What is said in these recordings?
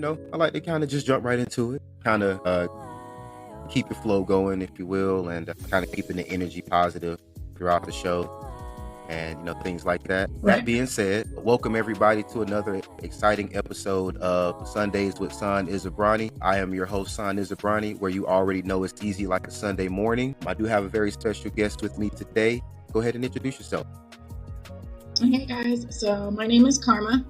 I like to kind of just jump right into it, kind of keep the flow going, if you will, and kind of keeping the energy positive throughout the show and things like that. That Right. being said, welcome everybody to another exciting episode of Sundays with Son Izabrani. I am your host, Son Izabrani, where you already know it's easy like a Sunday morning. I do have a very special guest with me today. Go ahead and introduce yourself. Hey guys, so my name is Karma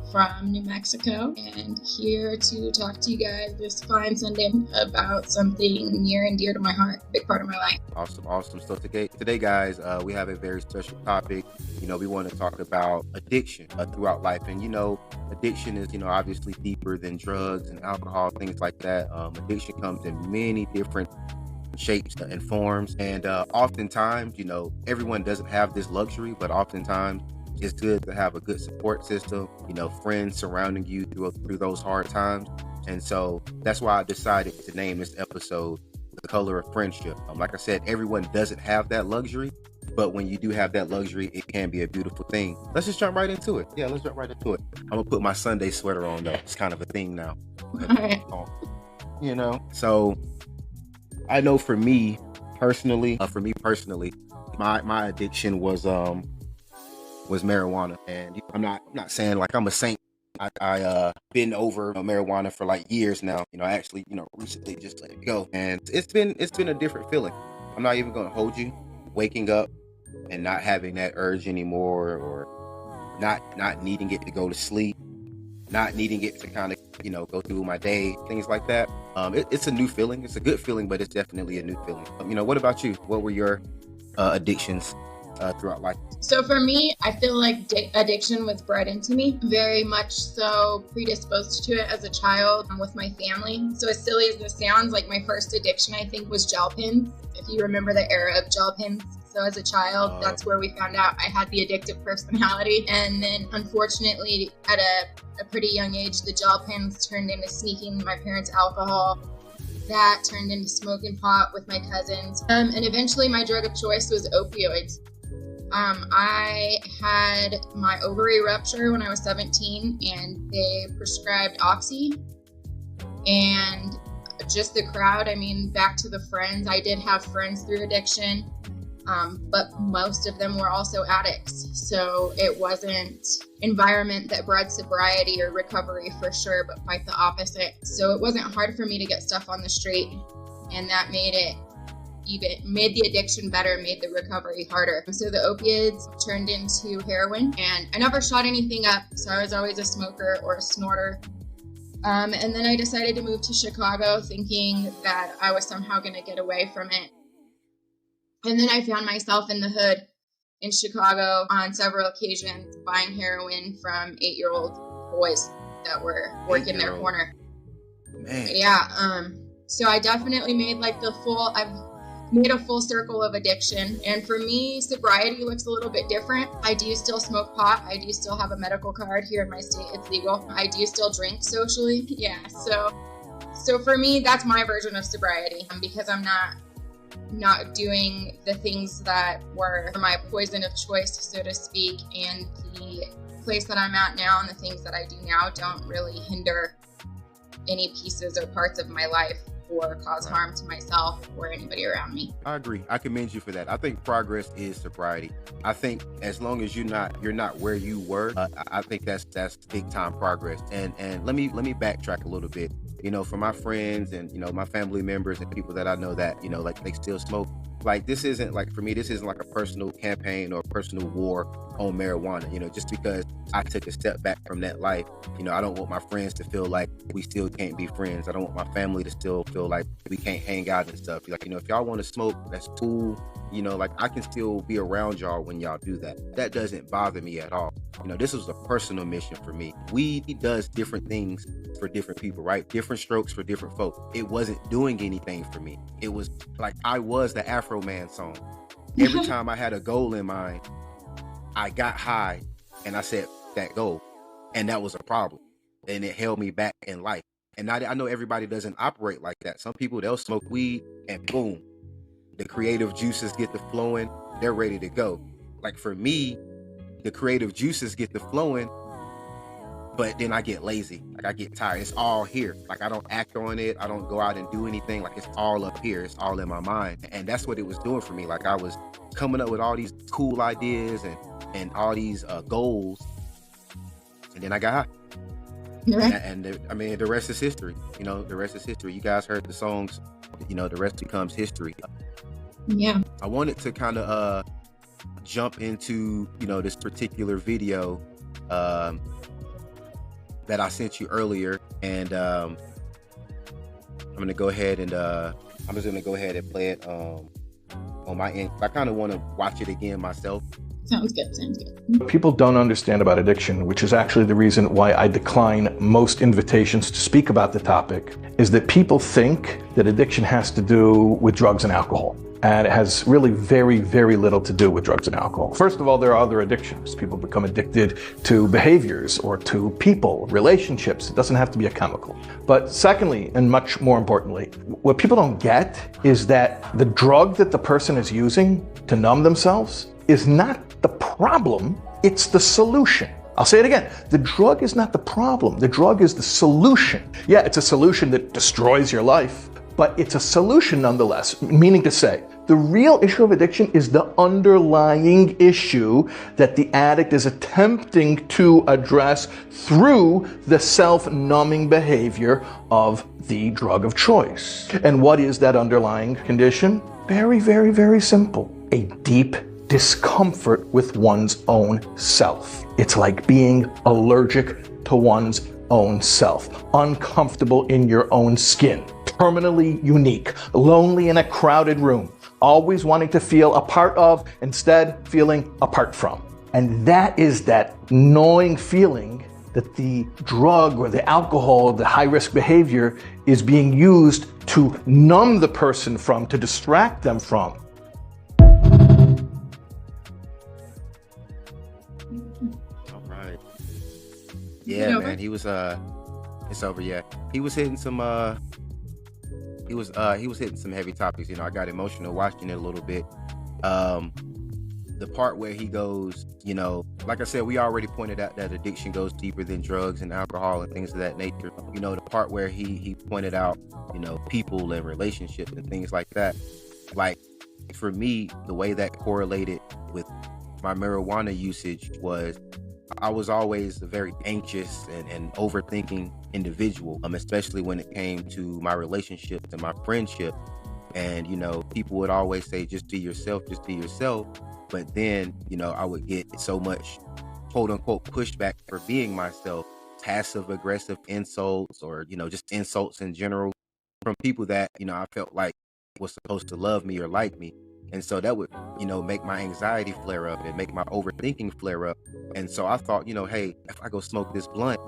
from New Mexico, and here to talk to you guys this fine Sunday about something near and dear to my heart, big part of my life. Awesome. So today, guys, we have a very special topic. We want to talk about addiction throughout life, and addiction is obviously deeper than drugs and alcohol, things like that. Addiction comes in many different shapes and forms, and oftentimes everyone doesn't have this luxury, but oftentimes it's good to have a good support system, friends surrounding you through those hard times. And so that's why I decided to name this episode The Color of Friendship. Like I said, everyone doesn't have that luxury, but when you do have that luxury, it can be a beautiful thing. Let's just jump right into it. Yeah, let's jump right into it. I'm gonna put my Sunday sweater on though. It's kind of a thing now. All right. So I know for me personally, my addiction was marijuana, and I'm not saying like I'm a saint. I been over marijuana for like years now. I actually recently just let it go, and it's been a different feeling. I'm not even gonna hold you. Waking up and not having that urge anymore, or not needing it to go to sleep, not needing it to kind of go through my day, things like that. It's a new feeling. It's a good feeling, but it's definitely a new feeling. What about you? What were your addictions throughout life? So for me, I feel like addiction was bred into me, very much so predisposed to it as a child with my family. So as silly as this sounds, like my first addiction, I think, was gel pens. If you remember the era of gel pens. So as a child, that's where we found out I had the addictive personality. And then unfortunately, at a pretty young age, the gel pens turned into sneaking my parents' alcohol. That turned into smoking pot with my cousins. And eventually my drug of choice was opioids. I had my ovary rupture when I was 17, and they prescribed Oxy. And just the crowd, back to the friends. I did have friends through addiction, but most of them were also addicts. So it wasn't environment that bred sobriety or recovery for sure, but quite the opposite. So it wasn't hard for me to get stuff on the street, and that made the addiction better, made the recovery harder. So the opiates turned into heroin, and I never shot anything up, so I was always a smoker or a snorter. And then I decided to move to Chicago, thinking that I was somehow going to get away from it. And then I found myself in the hood in Chicago on several occasions, buying heroin from 8-year-old boys that were working their corner. Man. Yeah. So I definitely made I've made a full circle of addiction. And for me, sobriety looks a little bit different. I do still smoke pot. I do still have a medical card. Here in my state, it's legal. I do still drink socially. Yeah. So for me, that's my version of sobriety, because I'm not doing the things that were my poison of choice, so to speak. And the place that I'm at now and the things that I do now don't really hinder any pieces or parts of my life or cause harm to myself or anybody around me. I agree. I commend you for that. I think progress is sobriety. I think as long as you're not where you were, I think that's big time progress. And let me backtrack a little bit. For my friends and my family members and people that I know that like they still smoke. Like this isn't like a personal campaign or a personal war on marijuana. Just because I took a step back from that life, I don't want my friends to feel like we still can't be friends. I don't want my family to still feel like we can't hang out and stuff. Like, if y'all want to smoke, that's cool. Like I can still be around y'all when y'all do that. That doesn't bother me at all. This was a personal mission for me. Weed does different things for different people, right? Different strokes for different folks. It wasn't doing anything for me. It was like I was the Afro Man song. Every time I had a goal in mind, I got high and I set that goal. And that was a problem. And it held me back in life. And I know everybody doesn't operate like that. Some people, they'll smoke weed and boom, the creative juices get to flowing. They're ready to go. Like for me, the creative juices get to flowing, but then I get lazy. Like I get tired. It's all here. Like I don't act on it. I don't go out and do anything. Like it's all up here. It's all in my mind. And that's what it was doing for me. Like I was coming up with all these cool ideas and all these goals. And then I got high. Right. I mean, the rest is history. You know, the rest is history. You guys heard the songs. You know, the rest becomes history. Yeah. I wanted to kind of jump into, you know, this particular video that I sent you earlier, and I'm gonna go ahead and I'm just gonna go ahead and play it on my end. I kind of want to watch it again myself. Sounds good. What people don't understand about addiction, which is actually the reason why I decline most invitations to speak about the topic, is that people think that addiction has to do with drugs and alcohol. And it has really very, very little to do with drugs and alcohol. First of all, there are other addictions. People become addicted to behaviors or to people, relationships. It doesn't have to be a chemical. But secondly, and much more importantly, what people don't get is that the drug that the person is using to numb themselves is not the problem, it's the solution. I'll say it again. The drug is not the problem. The drug is the solution. Yeah, it's a solution that destroys your life, but it's a solution nonetheless, meaning to say, the real issue of addiction is the underlying issue that the addict is attempting to address through the self-numbing behavior of the drug of choice. And what is that underlying condition? Very, very, very simple. A deep discomfort with one's own self. It's like being allergic to one's own self, uncomfortable in your own skin, terminally unique, lonely in a crowded room, always wanting to feel a part of, instead feeling apart from. And that is that gnawing feeling that the drug or the alcohol, the high-risk behavior is being used to numb the person from, to distract them from. Yeah, man, he was it's over. Yeah, he was hitting some he was hitting some heavy topics. You know, I got emotional watching it a little bit. The part where he goes, you know, like I said, we already pointed out that addiction goes deeper than drugs and alcohol and things of that nature. You know, the part where he pointed out, you know, people and relationships and things like that. Like for me, the way that correlated with my marijuana usage was, I was always a very anxious and overthinking individual, especially when it came to my relationships and my friendship. And, you know, people would always say, just be yourself, just be yourself. But then, you know, I would get so much quote unquote pushback for being myself, passive aggressive insults, or, you know, just insults in general from people that, you know, I felt like was supposed to love me or like me. And so that would, you know, make my anxiety flare up and make my overthinking flare up. And so I thought, you know, hey, if I go smoke this blunt,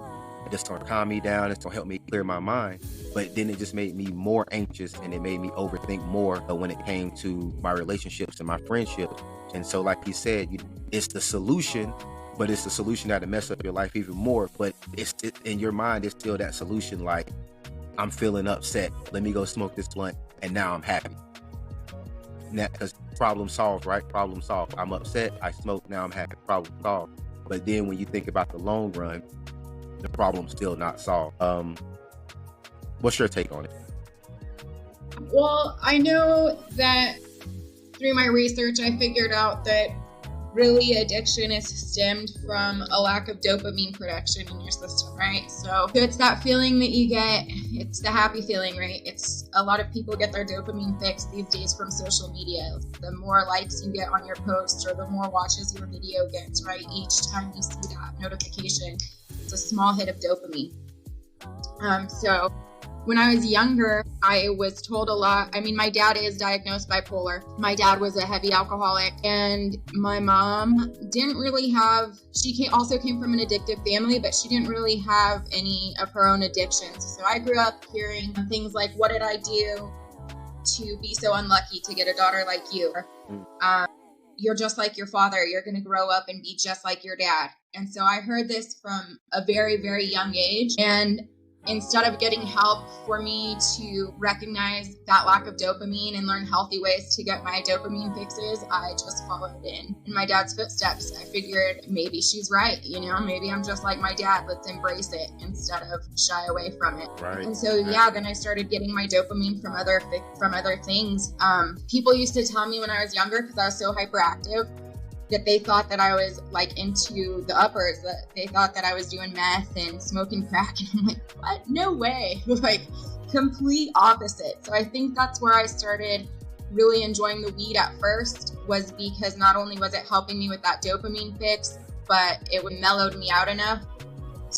it's gonna calm me down, it's gonna help me clear my mind. But then it just made me more anxious, and it made me overthink more when it came to my relationships and my friendships. And so, like he said, it's the solution, but it's the solution that'll mess up your life even more. But in your mind, it's still that solution. Like, I'm feeling upset, let me go smoke this blunt, and now I'm happy. Now, because problem solved, right? Problem solved. I'm upset, I smoke, now I'm happy. Problem solved. But then when you think about the long run, the problem's still not solved. What's your take on it? Well, I know that through my research, I figured out that really addiction is stemmed from a lack of dopamine production in your system, right? So it's that feeling that you get, it's the happy feeling, right? It's a lot of people get their dopamine fix these days from social media. The more likes you get on your post, or the more watches your video gets, right? Each time you see that notification, it's a small hit of dopamine. So when I was younger, I was told a lot. I mean, my dad is diagnosed bipolar. My dad was a heavy alcoholic, and my mom didn't really have, also came from an addictive family, but she didn't really have any of her own addictions. So I grew up hearing things like, what did I do to be so unlucky to get a daughter like you? You're just like your father. You're going to grow up and be just like your dad. And so I heard this from a very, very young age. And instead of getting help for me to recognize that lack of dopamine and learn healthy ways to get my dopamine fixes, I just followed in my dad's footsteps. I figured maybe she's right, maybe I'm just like my dad. Let's embrace it instead of shy away from it. Right. And so, then I started getting my dopamine from other things. People used to tell me when I was younger, because I was so hyperactive, that they thought that I was like into the uppers, that they thought that I was doing meth and smoking crack. And I'm like, what? No way. Like, complete opposite. So I think that's where I started really enjoying the weed at first, was because not only was it helping me with that dopamine fix, but it mellowed me out enough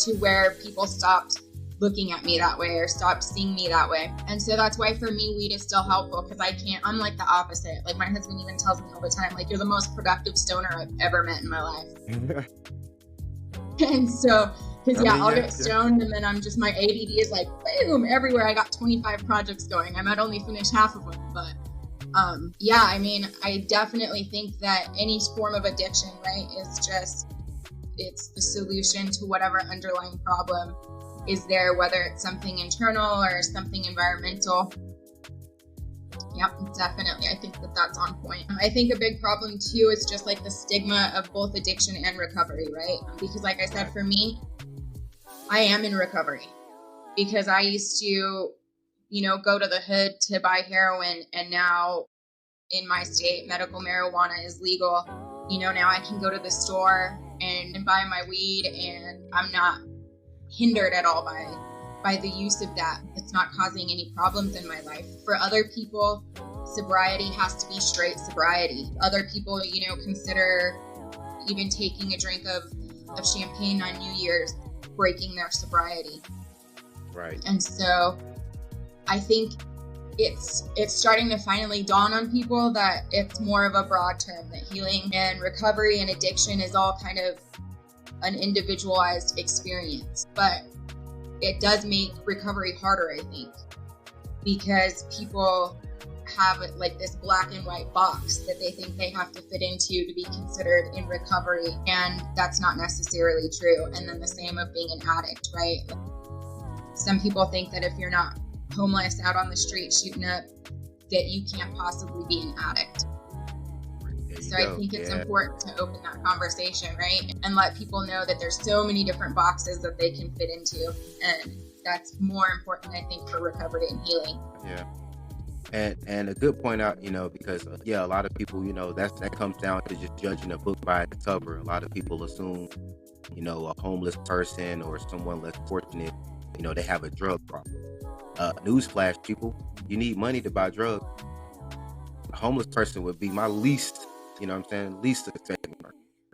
to where people stopped looking at me that way or stopped seeing me that way. And so that's why for me, weed is still helpful, because I'm like the opposite. Like, my husband even tells me all the time, like, you're the most productive stoner I've ever met in my life. And so, because I'll get stoned and then my ADD is like, boom, everywhere. I got 25 projects going. I might only finish half of them, but I definitely think that any form of addiction, right, it's the solution to whatever underlying problem is there, whether it's something internal or something environmental. Yep, definitely. I think that's on point. I think a big problem too is just like the stigma of both addiction and recovery, right? Because like I said, for me, I am in recovery because I used to, go to the hood to buy heroin, and now in my state, medical marijuana is legal. Now I can go to the store and buy my weed, and I'm not hindered at all by the use of that. It's not causing any problems in my life. For other people, sobriety has to be straight sobriety. Other people, consider even taking a drink of champagne on New Year's breaking their sobriety. Right. And so I think it's starting to finally dawn on people that it's more of a broad term, that healing and recovery and addiction is all kind of an individualized experience. But it does make recovery harder, I think, because people have like this black and white box that they think they have to fit into to be considered in recovery, and that's not necessarily true. And then the same of being an addict, right? Some people think that if you're not homeless out on the street shooting up, that you can't possibly be an addict. So I think it's important to open that conversation, right? And let people know that there's so many different boxes that they can fit into. And that's more important, I think, for recovery and healing. Yeah. And a good point out, because a lot of people, that comes down to just judging a book by its cover. A lot of people assume, a homeless person or someone less fortunate, they have a drug problem. Newsflash, people, you need money to buy drugs. A homeless person would be my least suspected.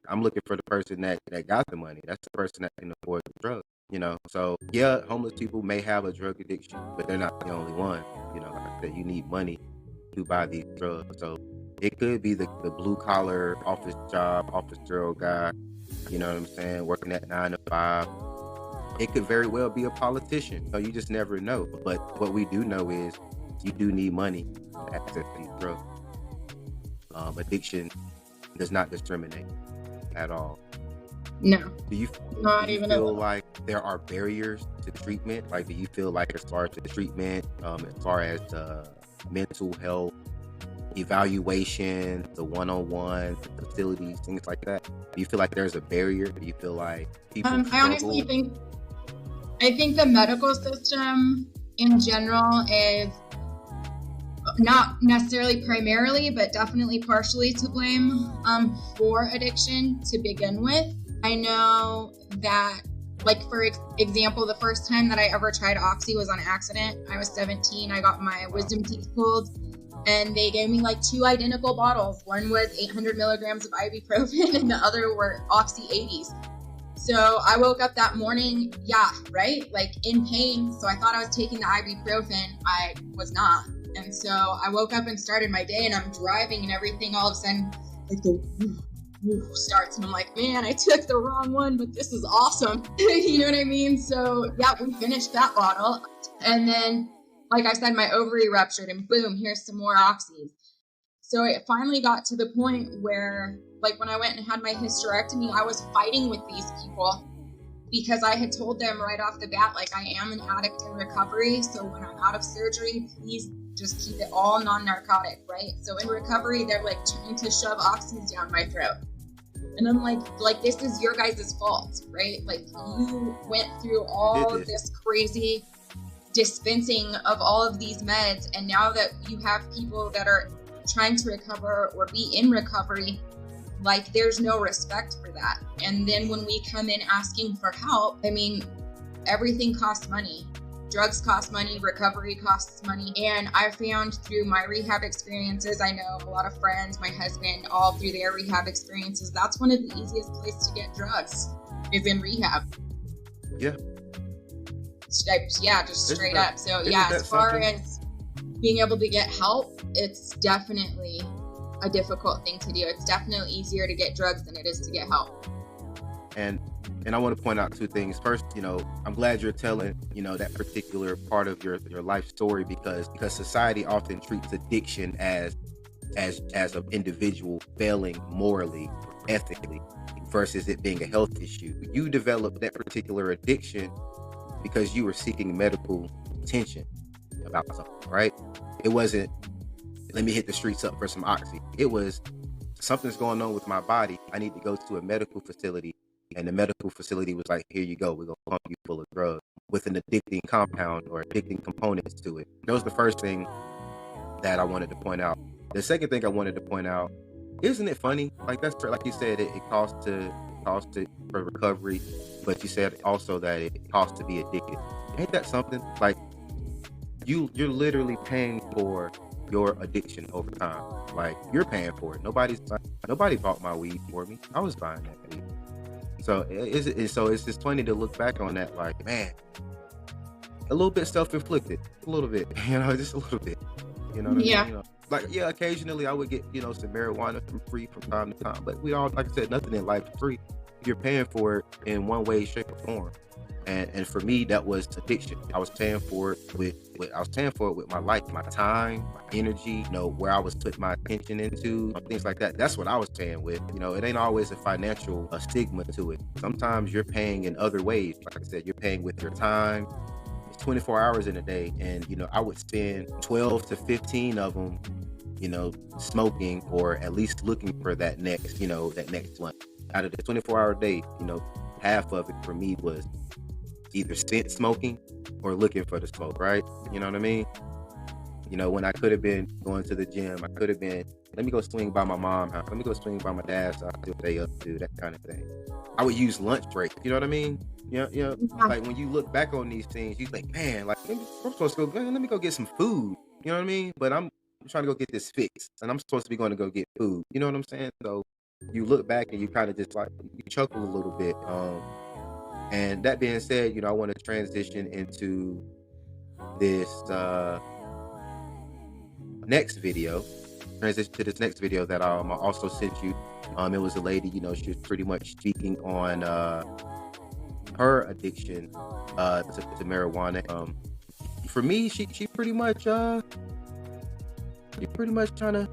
I'm looking for the person that got the money. That's the person that can afford the drug. So homeless people may have a drug addiction, but they're not the only one. Like I said, you need money to buy these drugs. So it could be the blue collar office girl guy, working at 9 to 5. It could very well be a politician. So you just never know. But what we do know is you do need money to access these drugs. Addiction does not discriminate at all. No. Do you feel like there are barriers to treatment? Like, do you feel like as far as the treatment, as far as mental health, evaluation, the one-on-one, the facilities, things like that, do you feel like there's a barrier? Do you feel like people I honestly think the medical system in general is not necessarily primarily, but definitely partially to blame for addiction to begin with. I know that, like, for example, the first time that I ever tried Oxy was on accident. I was 17. I got my wisdom teeth pulled, and they gave me like 2 identical bottles. One was 800 milligrams of ibuprofen, and the other were Oxy 80s. So I woke up that morning, like in pain. So I thought I was taking the ibuprofen. I was not. And so I woke up and started my day, and I'm driving and everything. All of a sudden, like the starts, and I'm like, man, I took the wrong one, but this is awesome. You know what I mean? So we finished that bottle. And then, like I said, my ovary ruptured, and boom, here's some more Oxys. So it finally got to the point where, like, when I went and had my hysterectomy, I was fighting with these people because I had told them right off the bat, like, I am an addict in recovery. So when I'm out of surgery, please just keep it all non-narcotic, right? So in recovery, they're like trying to shove oxys down my throat. And I'm like, this is your guys' fault, right? Like, you went through all of this crazy dispensing of all of these meds. And now that you have people that are trying to recover or be in recovery, like, there's no respect for that. And then when we come in asking for help, I mean, everything costs money. Drugs cost money, recovery costs money. And I found through my rehab experiences, I know a lot of friends, my husband, all through their rehab experiences, that's one of the easiest places to get drugs is in rehab. Yeah. Yeah, just straight up. So yeah, as far as being able to get help, it's definitely a difficult thing to do. It's definitely easier to get drugs than it is to get help. And I want to point out two things. First, I'm glad you're telling, that particular part of your life story, because society often treats addiction as an individual failing morally, ethically, versus it being a health issue. You developed that particular addiction because you were seeking medical attention about something, right? It wasn't, let me hit the streets up for some oxy. It was, something's going on with my body. I need to go to a medical facility. And the medical facility was like, here you go. We're going to pump you full of drugs with an addicting compound or addicting components to it. That was the first thing that I wanted to point out. The second thing I wanted to point out, isn't it funny? Like, that's like you said, it costs for recovery, but you said also that it costs to be addicted. Ain't that something? Like, you're literally paying for your addiction over time. Like, you're paying for it. Nobody bought my weed for me. I was buying that weed. So it's just funny to look back on that, like, man, a little bit self-inflicted, a little bit, just a little bit, what I mean? Like, yeah, occasionally I would get, some marijuana from free from time to time, but we all, like I said, nothing in life is free. You're paying for it in one way, shape, or form. And for me, that was addiction. I was paying for it with my life, my time, my energy, where I was putting my attention into, things like that. That's what I was paying with. It ain't always a financial stigma to it. Sometimes you're paying in other ways. Like I said, you're paying with your time. It's 24 hours in a day. And, I would spend 12 to 15 of them, smoking, or at least looking for that next one. Out of the 24-hour day, half of it for me was either spent smoking or looking for the smoke, right? You know what I mean? When I could have been going to the gym, I could have been, let me go swing by my mom's house, let me go swing by my dad's house, see what they up to, that kind of thing. I would use lunch break, you know what I mean? Yeah. Like, when you look back on these things, you think, man, like, I'm supposed to go, let me go get some food, you know what I mean? But I'm trying to go get this fixed, and I'm supposed to be going to go get food, you know what I'm saying? So you look back and you kind of just like, you chuckle a little bit. And that being said, I want to transition into this next video. Transition to this next video that I also sent you. It was a lady, she was pretty much speaking on her addiction to marijuana. For me, she pretty much trying to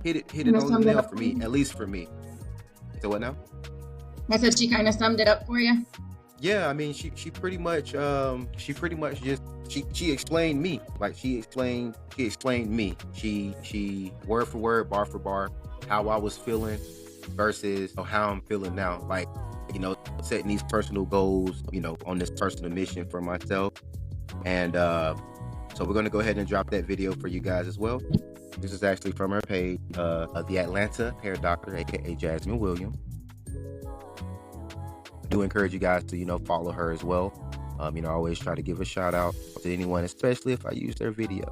hit it on the nail for me, at least for me. So what now? I said she kind of summed it up for you. Yeah, I mean, she pretty much just she explained me. Like, she explained me. She word for word, bar for bar, how I was feeling versus how I'm feeling now. Like, setting these personal goals, on this personal mission for myself. And so we're gonna go ahead and drop that video for you guys as well. This is actually from her page, of the Atlanta hair doctor, aka Jasmine Williams. I do encourage you guys to follow her as well. I always try to give a shout out to anyone, especially if I use their video.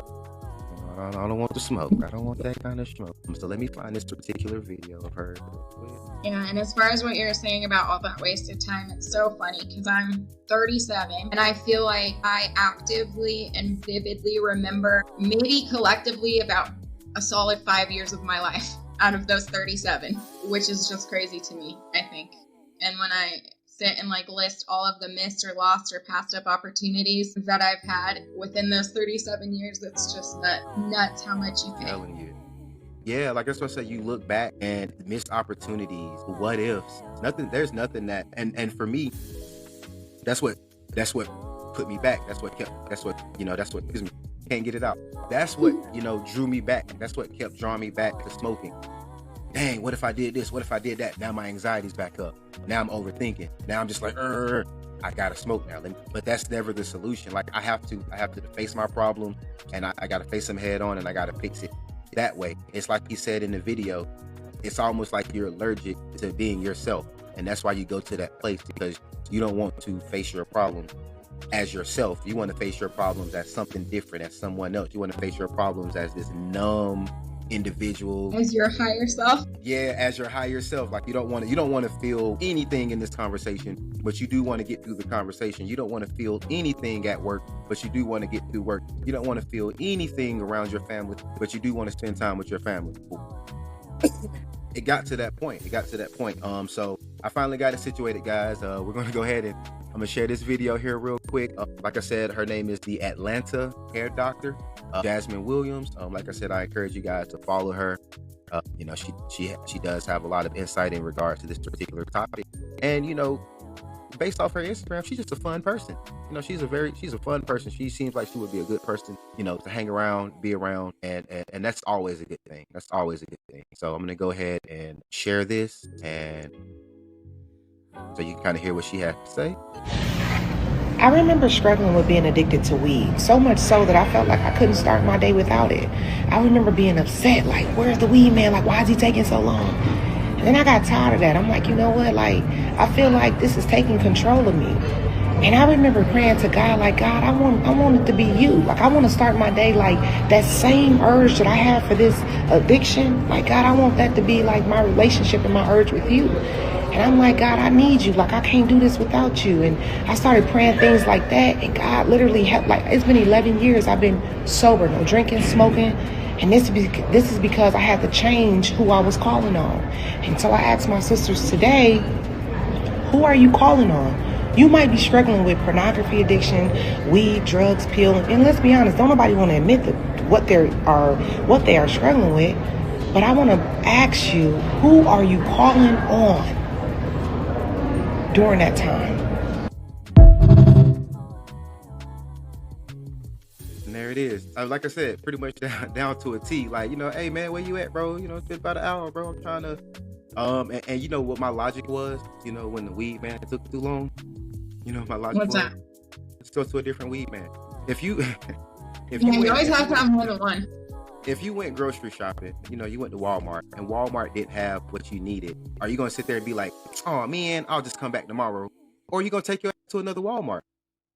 I don't want the smoke. I don't want that kind of smoke. So let me find this particular video of her. Yeah, and as far as what you're saying about all that wasted time, it's so funny because I'm 37 and I feel like I actively and vividly remember maybe collectively about a solid 5 years of my life out of those 37, which is just crazy to me, I think. And when I sit and list all of the missed or lost or passed up opportunities that I've had within those 37 years, that's just nuts how much you pay. I'm telling you. Yeah, like that's what I said. You look back and missed opportunities, what ifs. There's nothing that, and for me, that's what put me back. That's what excuse me, can't get it out. That's what, drew me back. That's what kept drawing me back to smoking. Dang, what if I did this? What if I did that? Now my anxiety's back up. Now I'm overthinking. Now I'm just like, I gotta smoke now. But that's never the solution. Like I have to face my problem, and I gotta face them head on, and I gotta fix it that way. It's like he said in the video, it's almost like you're allergic to being yourself. And that's why you go to that place, because you don't want to face your problem as yourself. You want to face your problems as something different, as someone else. You want to face your problems as this numb individual, as your higher self. Yeah, as your higher self. Like you don't want to feel anything in this conversation, but you do want to get through the conversation. You don't want to feel anything at work, but you do want to get through work. You don't want to feel anything around your family, but you do want to spend time with your family. It got to that point. So I finally got it situated, guys. We're going to go ahead and I'm going to share this video here real quick. Like I said, her name is the Atlanta hair doctor, Jasmine Williams. Like I said, I encourage you guys to follow her. She does have a lot of insight in regards to this particular topic. And, based off her Instagram, she's just a fun person. She's a fun person. She seems like she would be a good person, to hang around, be around, and that's always a good thing. So I'm gonna go ahead and share this, and so you can kind of hear what she has to say. I remember struggling with being addicted to weed, so much so that I felt like I couldn't start my day without it. I remember being upset, like, where's the weed man? Like, why is he taking so long? And then I got tired of that. I'm like, you know what? Like, I feel like this is taking control of me. And I remember praying to God, like, God, I want it to be you. Like, I want to start my day like that same urge that I have for this addiction. Like, God, I want that to be like my relationship and my urge with you. And I'm like, God, I need you. Like, I can't do this without you. And I started praying things like that. And God literally helped. Like, it's been 11 years I've been sober, no drinking, smoking. And this is because I had to change who I was calling on. And so I asked my sisters today, who are you calling on? You might be struggling with pornography addiction, weed, drugs, pill. And let's be honest, don't nobody want to admit what they are struggling with. But I want to ask you, who are you calling on during that time? And there it is. Like I said, pretty much down to a T. Like, hey man, where you at, bro? It's been about an hour, bro. I'm trying to and you know what my logic was, when the weed man took too long. My logic What's was, that? let's go to a different weed man. You always have to have more than one. If you went grocery shopping, you went to Walmart and Walmart didn't have what you needed, are you going to sit there and be like, oh man, I'll just come back tomorrow? Or are you going to take your ass to another Walmart?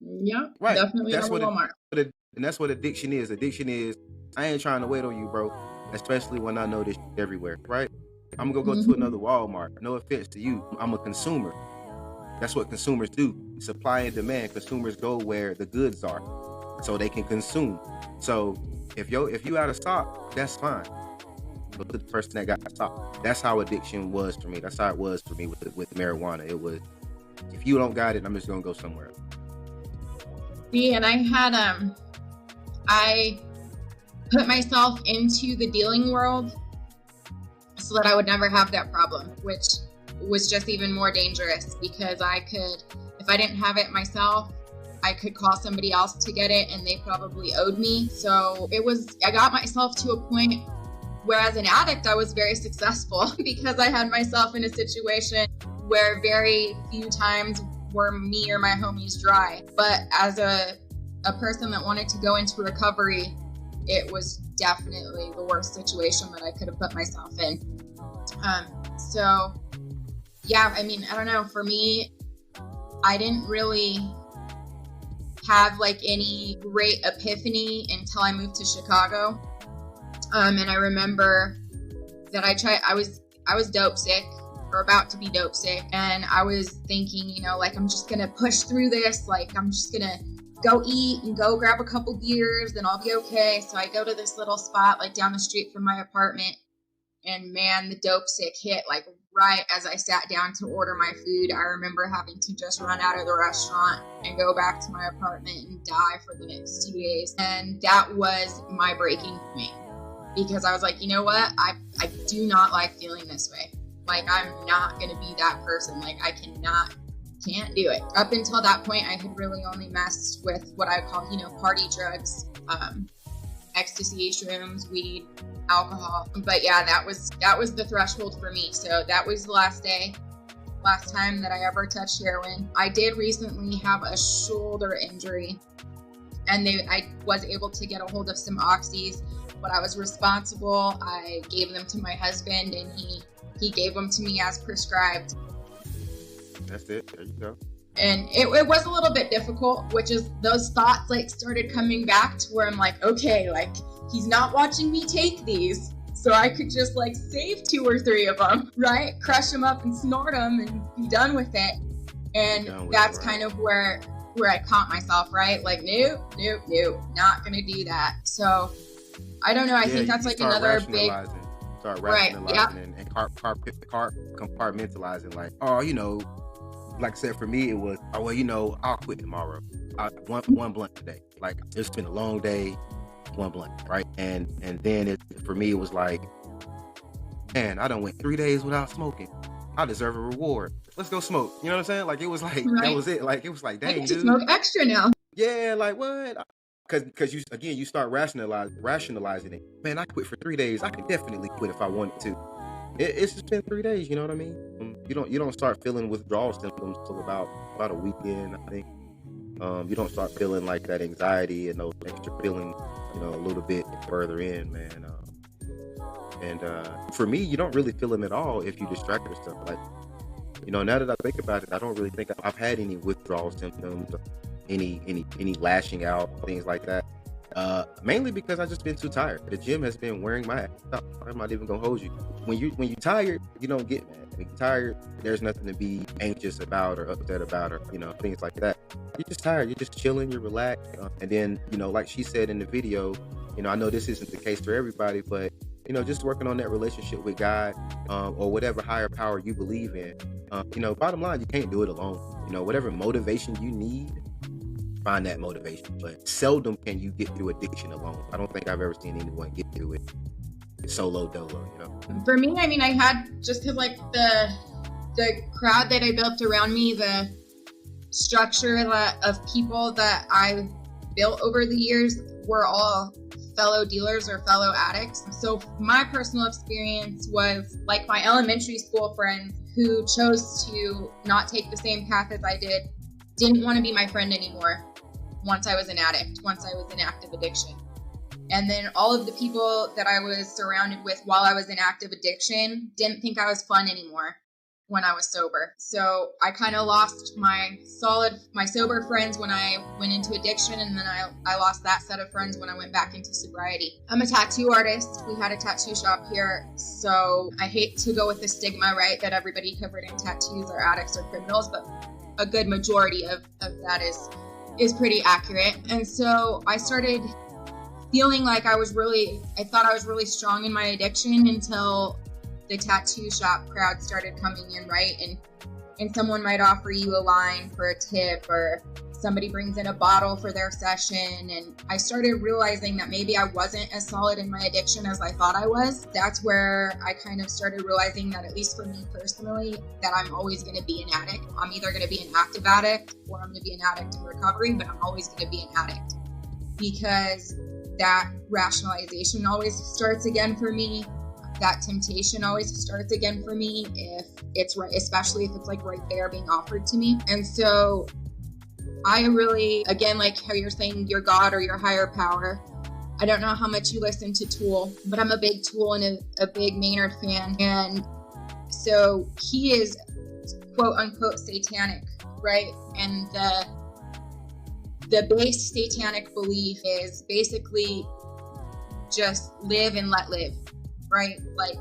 Yeah, right. Definitely That's another Walmart. And that's what addiction is. Addiction is, I ain't trying to wait on you, bro. Especially when I know this everywhere, right? I'm going to go to another Walmart. No offense to you. I'm a consumer. That's what consumers do. Supply and demand. Consumers go where the goods are so they can consume. So if you out of stock, that's fine. But the person that got stock. That's how addiction was for me. That's how it was for me with marijuana. It was, if you don't got it, I'm just gonna go somewhere else. See, and I had I put myself into the dealing world so that I would never have that problem, which was just even more dangerous, because I could, if I didn't have it myself, I could call somebody else to get it and they probably owed me. So I got myself to a point where as an addict, I was very successful because I had myself in a situation where very few times were me or my homies dry. But as a person that wanted to go into recovery, it was definitely the worst situation that I could have put myself in. So yeah, I mean, I don't know, for me, I didn't really have like any great epiphany until I moved to Chicago. And I remember that I was dope sick, or about to be dope sick. And I was thinking, like, I'm just gonna push through this. Like, I'm just gonna go eat and go grab a couple beers, then I'll be okay. So I go to this little spot like down the street from my apartment, and man, the dope sick hit like right as I sat down to order my food. I remember having to just run out of the restaurant and go back to my apartment and die for the next 2 days. And that was my breaking point. because I was like, you know what? I do not like feeling this way. Like, I'm not going to be that person. Like, can't do it. Up until that point, I had really only messed with what I call, party drugs, ecstasy, shrooms, weed, alcohol. But yeah, that was the threshold for me. So that was the last time that I ever touched heroin. I did recently have a shoulder injury, and I was able to get a hold of some oxys, but I was responsible. I gave them to my husband, and he gave them to me as prescribed. That's it. There you go. And it was a little bit difficult, which is those thoughts like started coming back to where I'm like, okay, like he's not watching me take these, so I could just like save 2 or 3 of them, right? Crush them up and snort them and be done with it. And that's kind of where I caught myself, right? Like, nope, not gonna do that. So I don't know. I think that's like another big. Start rationalizing and compartmentalizing. Like, like I said, for me, it was, I'll quit tomorrow. One blunt today. Like, it's been a long day, one blunt, right? And then for me, it was like, man, I done went 3 days without smoking. I deserve a reward. Let's go smoke. You know what I'm saying? Like, it was like, right. That was it. Like, it was like, dang, I get to smoke extra now. Yeah, like, what? Because you start rationalizing it. Man, I quit for 3 days. I could definitely quit if I wanted to. It's just been 3 days. You know what I mean? You don't start feeling withdrawal symptoms until about a weekend, I think. You don't start feeling like that anxiety and those extra feelings, a little bit further in, man. And for me, you don't really feel them at all if you distract yourself. Like, now that I think about it, I don't really think I've had any withdrawal symptoms, any lashing out, things like that. Mainly because I just been too tired. The gym has been wearing my ass out. I'm not even gonna hold you. When you're tired, you don't get mad. When you're tired, there's nothing to be anxious about or upset about, or things like that. You're just tired. You're just chilling. You're relaxed. And then like she said in the video, I know this isn't the case for everybody, but just working on that relationship with God, or whatever higher power you believe in. Bottom line, you can't do it alone. Whatever motivation you need, find that motivation. But seldom can you get through addiction alone. I don't think I've ever seen anyone get through it solo dolo. For me, I mean, I had, just because like the crowd that I built around me, the structure of people that I built over the years were all fellow dealers or fellow addicts. So my personal experience was like my elementary school friends who chose to not take the same path as I didn't want to be my friend anymore once I was an addict, once I was in active addiction. And then all of the people that I was surrounded with while I was in active addiction didn't think I was fun anymore when I was sober. So I kind of lost my sober friends when I went into addiction, and then I lost that set of friends when I went back into sobriety. I'm a tattoo artist. We had a tattoo shop here, so I hate to go with the stigma, right, that everybody covered in tattoos are addicts or criminals, but a good majority of that is pretty accurate. And so I started feeling like I thought I was really strong in my addiction until the tattoo shop crowd started coming in, right? And someone might offer you a line for a tip, or somebody brings in a bottle for their session. And I started realizing that maybe I wasn't as solid in my addiction as I thought I was. That's where I kind of started realizing that, at least for me personally, that I'm always going to be an addict. I'm either going to be an active addict or I'm going to be an addict in recovery, but I'm always going to be an addict, because that rationalization always starts again for me. That temptation always starts again for me if it's right, especially if it's like right there being offered to me. And so I really, again, like how you're saying your God or your higher power, I don't know how much you listen to Tool, but I'm a big Tool and a big Maynard fan. And so he is quote unquote satanic, right? And the base satanic belief is basically just live and let live. Right? Like,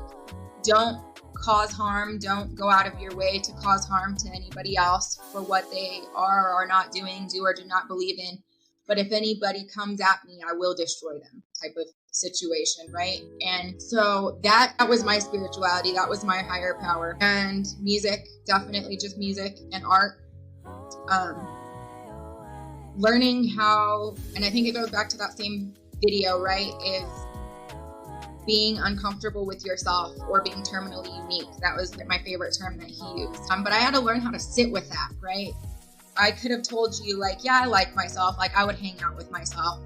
don't cause harm. Don't go out of your way to cause harm to anybody else for what they are or are not doing, do or do not believe in. But if anybody comes at me, I will destroy them type of situation, right? And so that was my spirituality. That was my higher power. And music, definitely just music and art. Learning how, and I think it goes back to that same video, right, is being uncomfortable with yourself or being terminally unique. That was my favorite term that he used. But I had to learn how to sit with that, right? I could have told you like, yeah, I like myself. Like I would hang out with myself.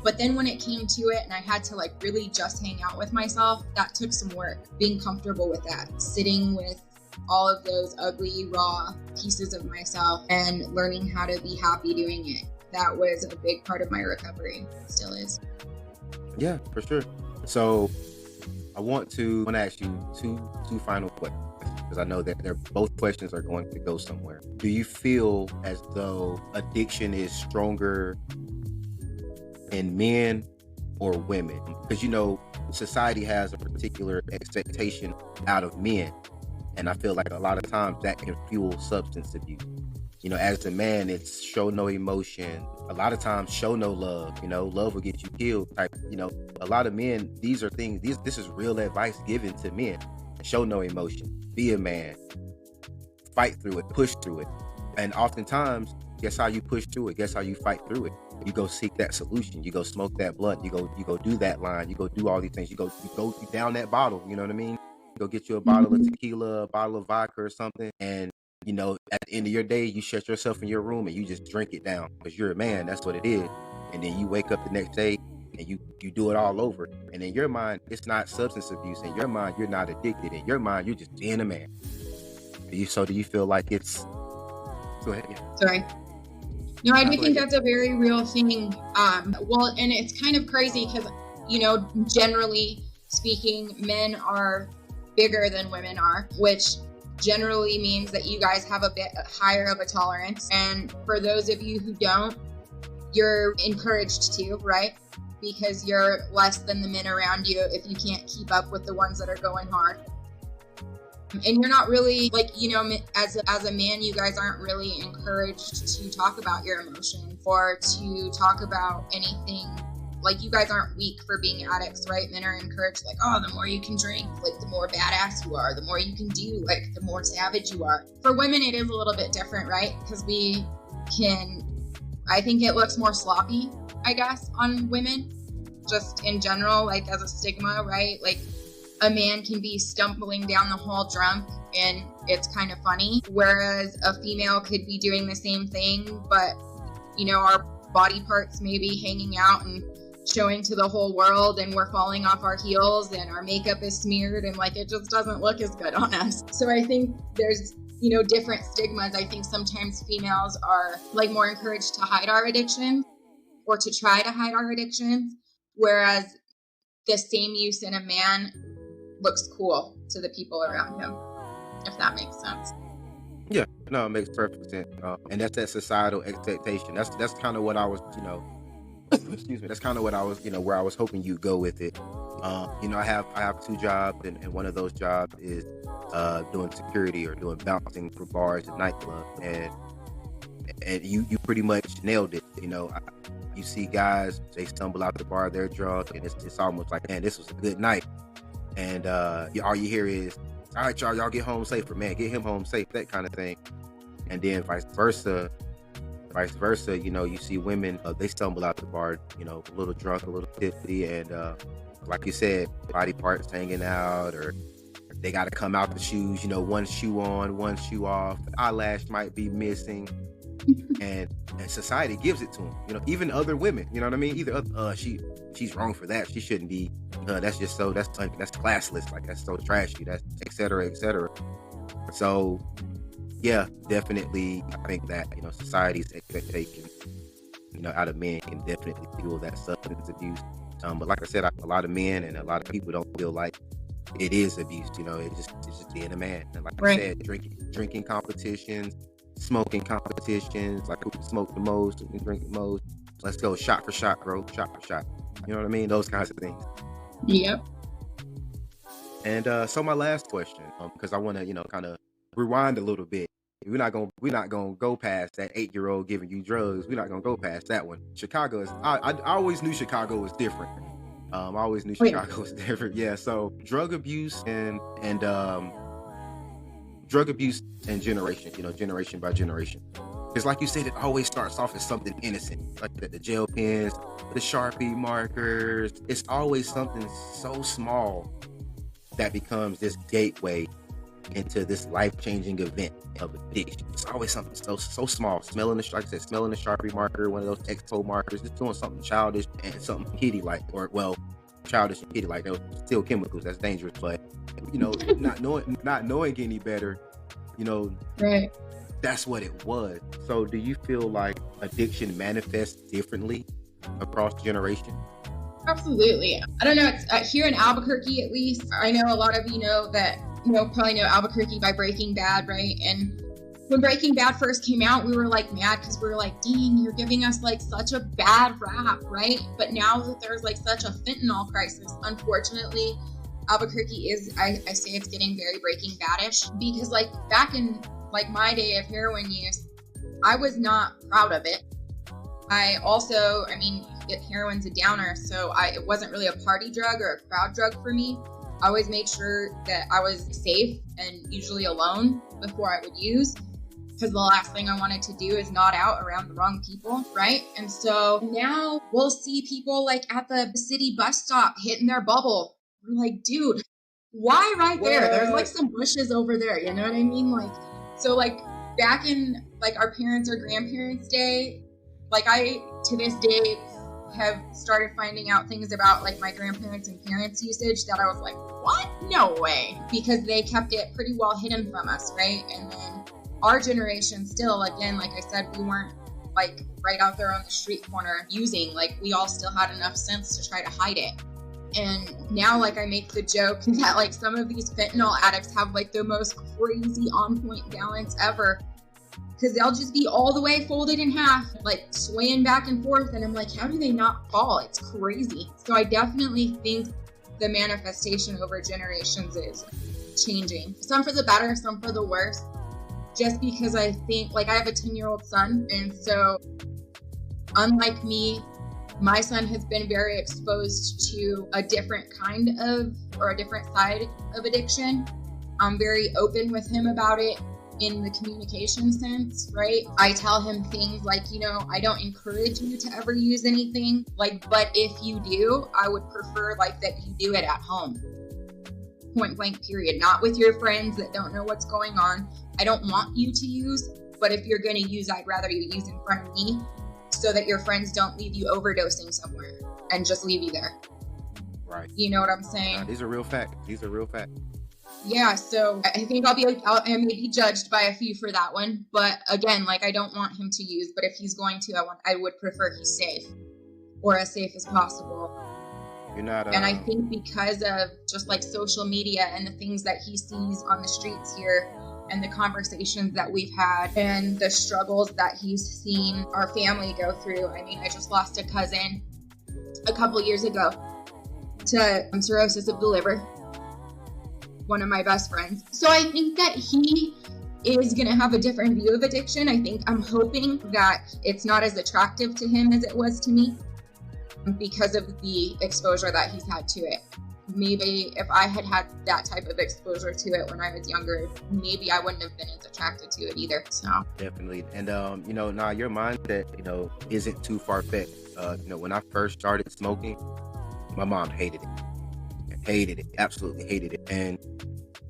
But then when it came to it and I had to like really just hang out with myself, that took some work. Being comfortable with that, sitting with all of those ugly, raw pieces of myself and learning how to be happy doing it. That was a big part of my recovery. It still is. Yeah, for sure. So I want to ask you two final questions, because I know that both questions are going to go somewhere. Do you feel as though addiction is stronger in men or women? Because, you know, society has a particular expectation out of men. And I feel like a lot of times that can fuel substance abuse. You know, as a man, it's show no emotion. A lot of times, show no love. You know, love will get you killed type. You know, a lot of men, these are things, this is real advice given to men. Show no emotion. Be a man. Fight through it. Push through it. And oftentimes, guess how you push through it? Guess how you fight through it? You go seek that solution. You go smoke that blunt. You go do that line. You go do all these things. You go down that bottle. You know what I mean? Go get you a bottle of tequila, a bottle of vodka or something. And, you know, at the end of your day, you shut yourself in your room and you just drink it down because you're a man. That's what it is. And then you wake up the next day and you do it all over. And in your mind, it's not substance abuse. In your mind, you're not addicted. In your mind, you're just being a man. So do you feel like it's... Go ahead. Yeah. Sorry. No, I do think that's a very real thing. Well, and it's kind of crazy because, you know, generally speaking, men are bigger than women are, which generally means that you guys have a bit higher of a tolerance. And for those of you who don't, you're encouraged to, right? Because you're less than the men around you if you can't keep up with the ones that are going hard. And you're not really, like, you know, as a man, you guys aren't really encouraged to talk about your emotions or to talk about anything. Like, you guys aren't weak for being addicts, right? Men are encouraged, like, oh, the more you can drink, like, the more badass you are, the more you can do, like, the more savage you are. For women, it is a little bit different, right? Because we can, I think it looks more sloppy, I guess, on women, just in general, like, as a stigma, right? Like, a man can be stumbling down the hall drunk and it's kind of funny, whereas a female could be doing the same thing, but, you know, our body parts may be hanging out and showing to the whole world and we're falling off our heels and our makeup is smeared and like it just doesn't look as good on us. So I think there's, you know, different stigmas. I think sometimes females are like more encouraged to hide our addiction or to try to hide our addictions, whereas the same use in a man looks cool to the people around him, if that makes sense. Yeah, no, it makes perfect sense. And that's that societal expectation. That's kind of what I was, you know, excuse me. That's kind of what I was, you know, where I was hoping you'd go with it. You know, I have two jobs, and one of those jobs is doing security or doing bouncing for bars and nightclubs, and you pretty much nailed it. You know, you see guys, they stumble out the bar, they're drunk, and it's almost like, man, this was a good night. And all you hear is, all right, y'all get home safe, or man, get him home safe, that kind of thing. And then vice versa, you know, you see women, they stumble out the bar, you know, a little drunk, a little tipsy, and like you said, body parts hanging out, or they got to come out the shoes, you know, one shoe on, one shoe off, the eyelash might be missing, and society gives it to them, you know, even other women, you know what I mean? Either she's wrong for that, she shouldn't be, that's just so, that's classless, like that's so trashy, that's et cetera, et cetera. So yeah, definitely, I think that, you know, society's expectations, you know, out of men can definitely fuel that substance abuse. But like I said, a lot of men and a lot of people don't feel like it is abuse, you know, it's just being a man. And like I said, drinking competitions, smoking competitions, like who can smoke the most, who can drink the most. Let's go shot for shot, bro, shot for shot. You know what I mean? Those kinds of things. Yep. And so my last question, because I want to, you know, kind of rewind a little bit. We're not gonna go past that 8-year-old giving you drugs. We're not gonna go past that one. Chicago is. I always knew Chicago was different. I always knew Chicago was different. Yeah. So drug abuse and drug abuse and generation. You know, generation by generation. Because like you said, it always starts off as something innocent, like the gel pens, the Sharpie markers. It's always something so small that becomes this gateway into this life-changing event of addiction. It's always something so small. Smelling the, like I said, smelling the Sharpie marker, one of those Expo markers, just doing something childish and something kiddie-like, or well, childish and kiddie-like. Those still chemicals. That's dangerous, but not knowing any better, right. That's what it was. So, do you feel like addiction manifests differently across generations? Absolutely. I don't know. It's here in Albuquerque, at least. I know a lot of you know that. Probably know Albuquerque by Breaking Bad, right? And when Breaking Bad first came out, we were like mad because we were like, dang, you're giving us like such a bad rap, right? But now that there's like such a fentanyl crisis, unfortunately, Albuquerque is, I say it's getting very Breaking Bad-ish, because like back in like my day of heroin use, I was not proud of it. Heroin's a downer, so it wasn't really a party drug or a crowd drug for me. I always made sure that I was safe and usually alone before I would use, because the last thing I wanted to do is nod out around the wrong people, right? And so now we'll see people like at the city bus stop hitting their bubble. We're like, dude, why right there? There's like some bushes over there, you know what I mean? Like, so like back in like our parents' or grandparents' day, like I, to this day, have started finding out things about like my grandparents and parents' usage that I was like, what? No way. Because they kept it pretty well hidden from us, right? And then our generation still, again, like I said, we weren't like right out there on the street corner using, like we all still had enough sense to try to hide it. And now like I make the joke that like some of these fentanyl addicts have like the most crazy on point balance ever, because they'll just be all the way folded in half, like swaying back and forth. And I'm like, how do they not fall? It's crazy. So I definitely think the manifestation over generations is changing. Some for the better, some for the worse. Just because I think, like I have a 10-year-old son. And so unlike me, my son has been very exposed to a different kind of, or a different side of addiction. I'm very open with him about it in the communication sense, right? I tell him things like, I don't encourage you to ever use anything, like, but if you do, I would prefer like that you do it at home. Point blank period. Not with your friends that don't know what's going on. I don't want you to use, but if you're going to use, I'd rather you use in front of me so that your friends don't leave you overdosing somewhere and just leave you there. Right. You know what I'm saying? These are real facts. Yeah, so I think I may be judged by a few for that one, but again, like I don't want him to use, but if he's going to, I would prefer he's safe, or as safe as possible. You're not. And I think because of just like social media and the things that he sees on the streets here, and the conversations that we've had, and the struggles that he's seen our family go through. I mean, I just lost a cousin a couple years ago to cirrhosis of the liver. One of my best friends. So I think that he is going to have a different view of addiction. I'm hoping that it's not as attractive to him as it was to me because of the exposure that he's had to it. Maybe if I had had that type of exposure to it when I was younger, maybe I wouldn't have been as attracted to it either. So definitely. And your mindset, isn't too far-fetched. When I first started smoking, my mom hated it, absolutely hated it. And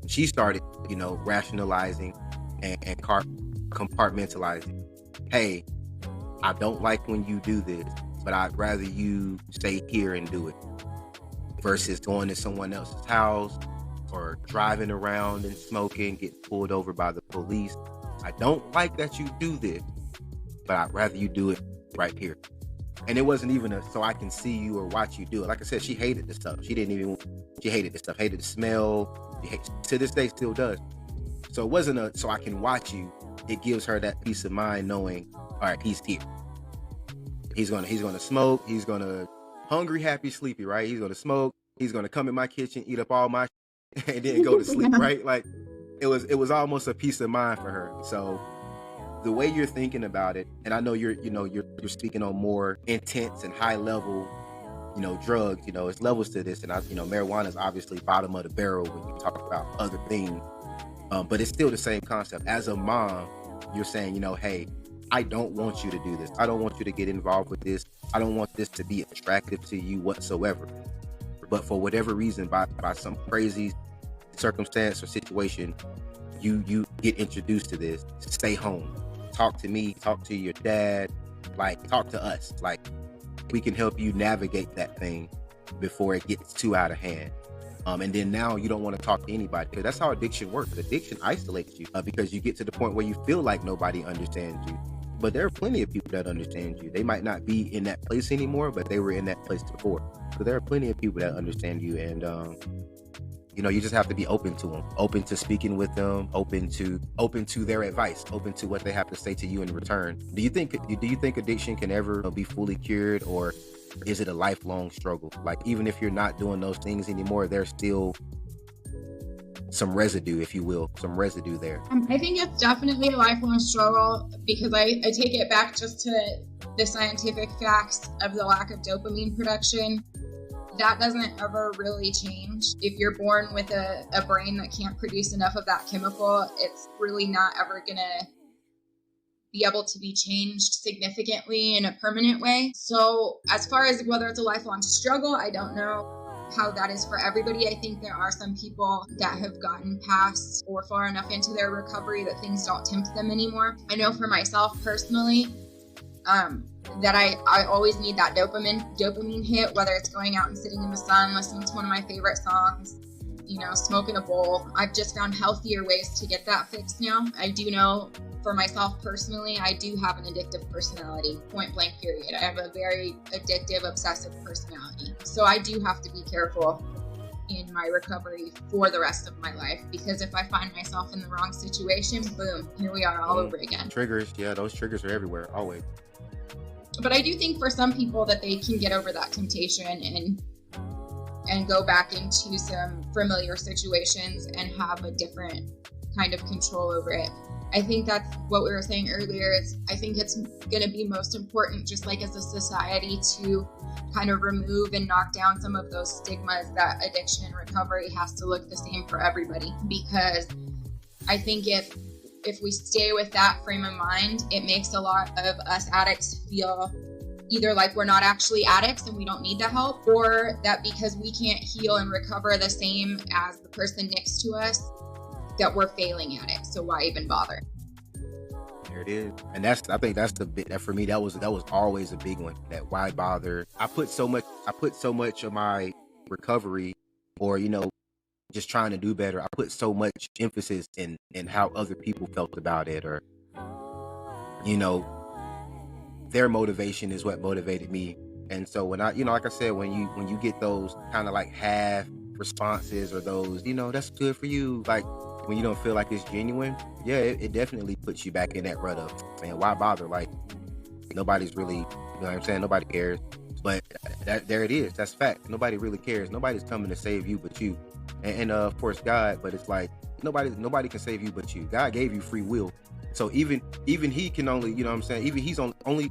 she started, rationalizing and compartmentalizing. Hey, I don't like when you do this, but I'd rather you stay here and do it versus going to someone else's house or driving around and smoking, getting pulled over by the police. I don't like that you do this, but I'd rather you do it right here. And it wasn't even so I can see you or watch you do it. Like I said, she hated the stuff. She hated the stuff, hated the smell. To this day still does. So it wasn't so I can watch you. It gives her that peace of mind knowing, all right, he's here. He's gonna smoke. He's gonna hungry, happy, sleepy, right? He's gonna smoke. He's gonna come in my kitchen, eat up all my and then go to sleep, right? Like it was almost a peace of mind for her. So the way you're thinking about it, and I know you're speaking on more intense and high level, drugs, it's levels to this. And marijuana is obviously bottom of the barrel when you talk about other things. But it's still the same concept. As a mom, you're saying, hey, I don't want you to do this. I don't want you to get involved with this. I don't want this to be attractive to you whatsoever. But for whatever reason, by some crazy circumstance or situation, you get introduced to this. Stay home. Talk to me. Talk to your dad. Like, talk to us. Like, we can help you navigate that thing before it gets too out of hand. And then now you don't want to talk to anybody, because that's how addiction works. Addiction isolates you because you get to the point where you feel like nobody understands you. But there are plenty of people that understand you. They might not be in that place anymore, but they were in that place before. So there are plenty of people that understand you, and you just have to be open to them, open to speaking with them, open to their advice, open to what they have to say to you in return. Do you think addiction can ever be fully cured, or is it a lifelong struggle? Like, even if you're not doing those things anymore, there's still some residue, if you will, there. I think it's definitely a lifelong struggle, because I take it back just to the scientific facts of the lack of dopamine production. That doesn't ever really change. If you're born with a brain that can't produce enough of that chemical, it's really not ever gonna be able to be changed significantly in a permanent way. So as far as whether it's a lifelong struggle, I don't know how that is for everybody. I think there are some people that have gotten past or far enough into their recovery that things don't tempt them anymore. I know for myself personally, that I always need that dopamine hit, whether it's going out and sitting in the sun, listening to one of my favorite songs, smoking a bowl. I've just found healthier ways to get that fix now. I do know for myself personally, I do have an addictive personality, point blank period. I have a very addictive, obsessive personality. So I do have to be careful in my recovery for the rest of my life, because if I find myself in the wrong situation, boom, here we are all over again. Triggers, yeah, those triggers are everywhere, always. But I do think for some people that they can get over that temptation and go back into some familiar situations and have a different kind of control over it. I think that's what we were saying earlier. I think it's going to be most important, just like as a society, to kind of remove and knock down some of those stigmas that addiction and recovery has to look the same for everybody. Because I think if we stay with that frame of mind, it makes a lot of us addicts feel either like we're not actually addicts and we don't need the help, or that because we can't heal and recover the same as the person next to us, that we're failing at it. So why even bother? There it is. And I think that's the bit that for me, that was always a big one. That why bother? I put so much of my recovery, or just trying to do better, I put so much emphasis in how other people felt about it, or their motivation is what motivated me. And so when I like I said, when you get those kind of like half responses, or those that's good for you, like when you don't feel like it's genuine, yeah, it definitely puts you back in that rut of, man, why bother? Like, nobody's really, you know what I'm saying, nobody cares. But there it is, that's fact. Nobody really cares. Nobody's coming to save you but you, and of course God. But it's like nobody can save you but you. God gave you free will, so even he can only, you know what I'm saying, even he's only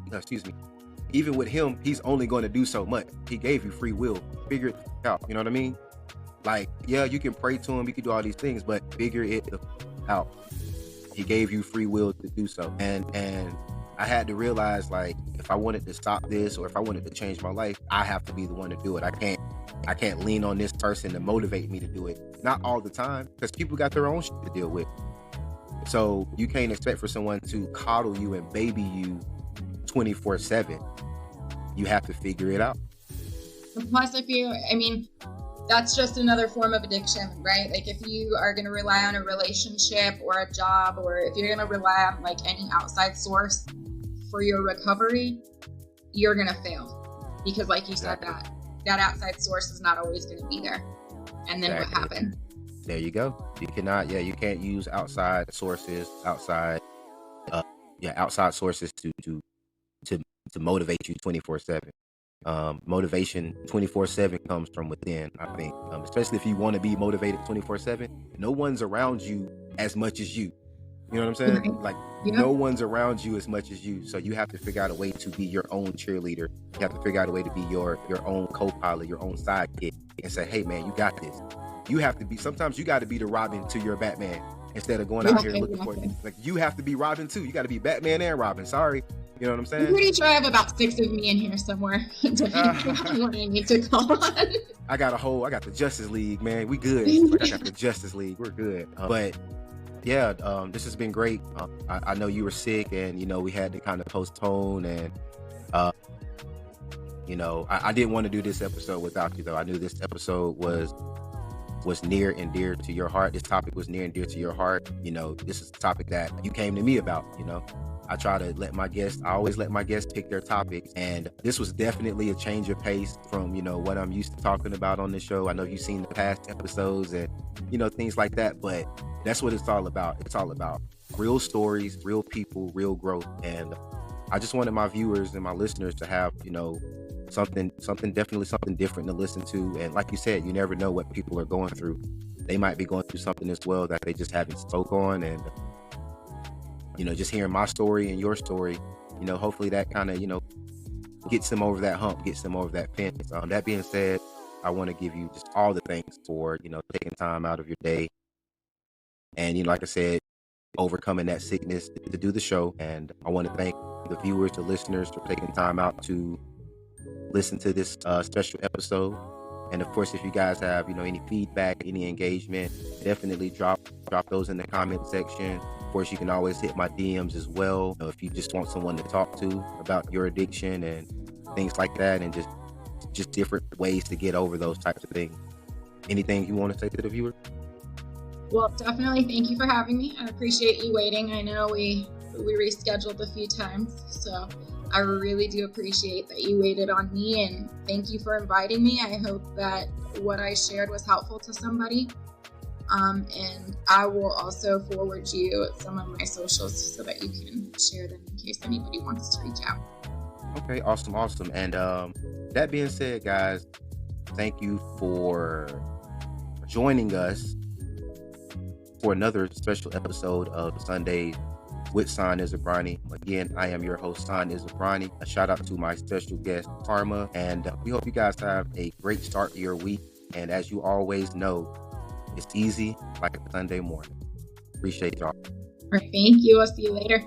even with him, he's only going to do so much. He gave you free will. Figure it out, you know what I mean? Like, yeah, you can pray to him, you can do all these things, but figure it out. He gave you free will to do so. And I had to realize, like, if I wanted to stop this, or if I wanted to change my life, I have to be the one to do it. I can't lean on this person to motivate me to do it. Not all the time, because people got their own shit to deal with. So you can't expect for someone to coddle you and baby you 24/7. You have to figure it out. Plus, that's just another form of addiction, right? Like, if you are going to rely on a relationship or a job, or if you're going to rely on like any outside source for your recovery, you're going to fail, because like you said, that outside source is not always going to be there. And then what happened? There you go. You can't use outside sources, outside sources to motivate you 24/7. Motivation 24/7 comes from within, I think, especially if you want to be motivated 24/7. No one's around you as much as you. You know what I'm saying? Right. Like, yeah. No one's around you as much as you. So you have to figure out a way to be your own cheerleader. You have to figure out a way to be your own co-pilot, your own sidekick, and say, hey man, you got this. You have to be, sometimes you got to be the Robin to your Batman. instead of going out here looking for it. Like, you have to be Robin too. You got to be Batman and Robin. Sorry. You know what I'm saying? I'm pretty sure I have about 6 of me in here somewhere. Depending on what I need to call on. I got the Justice League, man. We good. Like, I got the Justice League. We're good. But yeah, this has been great. I know you were sick, and we had to kind of postpone, and I didn't want to do this episode without you, though. I knew this episode was near and dear to your heart. This topic was near and dear to your heart. This is a topic that you came to me about. I try to I always let my guests pick their topics, and this was definitely a change of pace from what I'm used to talking about on this show. I know you've seen the past episodes and things like that, but that's what it's all about. It's all about real stories, real people, real growth. And I just wanted my viewers and my listeners to have something different to listen to. And like you said, you never know what people are going through. They might be going through something as well that they just haven't spoke on. And just hearing my story and your story, hopefully that kind of gets them over that hump, gets them over that fence. That being said, I want to give you just all the thanks for taking time out of your day, and like I said, overcoming that sickness to do the show. And I want to thank the viewers, the listeners, for taking time out to listen to this special episode. And of course, if you guys have any feedback, any engagement, definitely drop those in the comment section. Of course, you can always hit my DMs as well if you just want someone to talk to about your addiction and things like that, and just different ways to get over those types of things. Anything you want to say to the viewer? Well, definitely thank you for having me. I appreciate you waiting. I know we rescheduled a few times, so I really do appreciate that you waited on me, and thank you for inviting me. I hope that what I shared was helpful to somebody. And I will also forward you some of my socials so that you can share them in case anybody wants to reach out. Okay, awesome. And that being said, guys, thank you for joining us for another special episode of Sundays with Son Izabrani. Again, I am your host, Son Izabrani. A shout out to my special guest, Karma, and we hope you guys have a great start to your week. And as you always know, it's easy like a Sunday morning. Appreciate y'all. All right, thank you. I'll see you later.